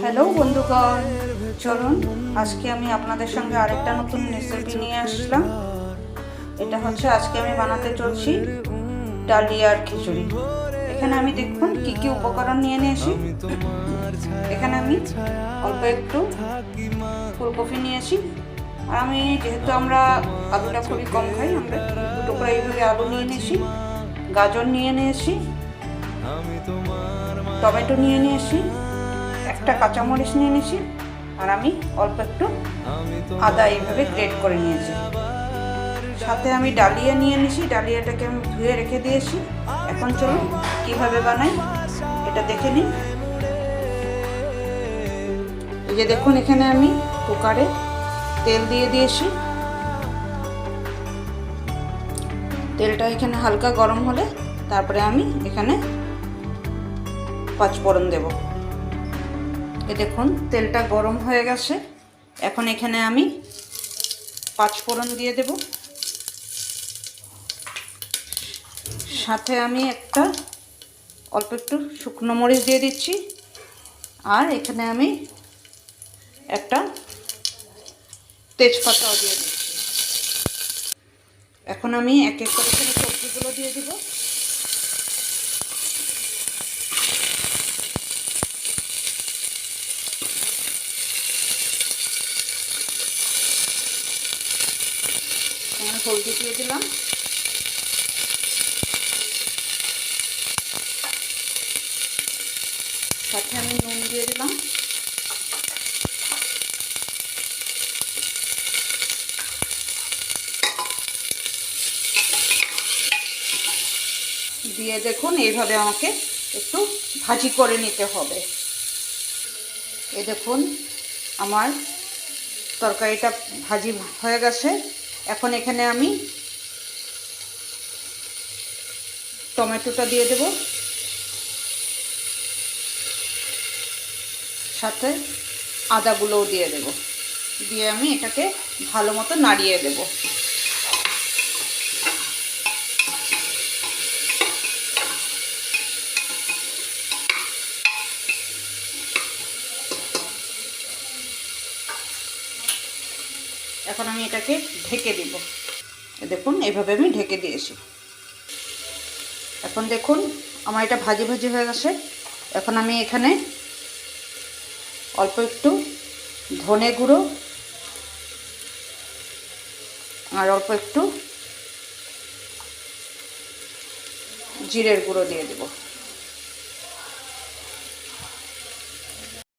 Hello বন্ধুগণ, চলুন আজকে আমি আপনাদের সঙ্গে আরেকটা নতুন রেসিপি নিয়ে আসলাম। এটা হচ্ছে আজকে আমি বানাতে চলছি ডালিয়ার খিচুড়ি। এখানে আমি দেখুন কি কি উপকরণ নিয়ে নিয়েছি। এখানে আমি অল্প একটু ফুলকপি নিয়েছি, আর আমি যেহেতু আমরা আলুটা খুবই কম খাই, আমরা দুটো করে এইভাবে আলু নিয়ে নিয়েছি, গাজর নিয়ে নিয়েছি, টমেটো নিয়ে নিয়েছি, একটা কাঁচামরিচ নিয়ে নিয়েছি, আর আমি অল্প একটু আদা এইভাবে গ্রেট করে নিয়েছি। সাথে আমি ডালিয়া নিয়ে নিয়েছি, ডালিয়াটাকে আমি ধুয়ে রেখে দিয়েছি। এখন চলুন কীভাবে বানাই এটা দেখে নিন। এই যে দেখুন, এখানে আমি কুকারে তেল দিয়ে দিয়েছি। তেলটা এখানে হালকা গরম হলে তারপরে আমি এখানে পাঁচফোড়ন দেব। এ দেখুন তেলটা গরম হয়ে গেছে। এখন এখানে আমি পাঁচফোড়ন দিয়ে দেব। সাথে আমি একটা অল্প একটু শুকনো মরিচ দিয়ে দিচ্ছি, আর এখানে আমি একটা তেজপাতাও দিয়ে দিচ্ছি। এখন আমি এক এক করে সবজিগুলো দিয়ে দিব। হলদি দিয়ে দিলাম, সাথে আমি নুন দিয়ে দিলাম, দিয়ে দেখুন এইভাবে আমাকে একটু ভাজি করে নিতে হবে। এই দেখুন আমার তরকারিটা ভাজি হয়ে গেছে। এখন এখানে আমি টমেটোটা দিয়ে দেব, সাথে আদাগুলোও দিয়ে দেব, দিয়ে আমি এটাকে ভালো মতো নাড়িয়ে দেব। এখন আমি এটাকে ঢেকে দিব। দেখুন এইভাবে আমি ঢেকে দিয়েছি। এখন দেখুন আমার এটা ভাজি ভাজি হয়ে গেছে। এখন আমি এখানে অল্প একটু ধনে গুঁড়ো আর অল্প একটু জিরের গুঁড়ো দিয়ে দেব।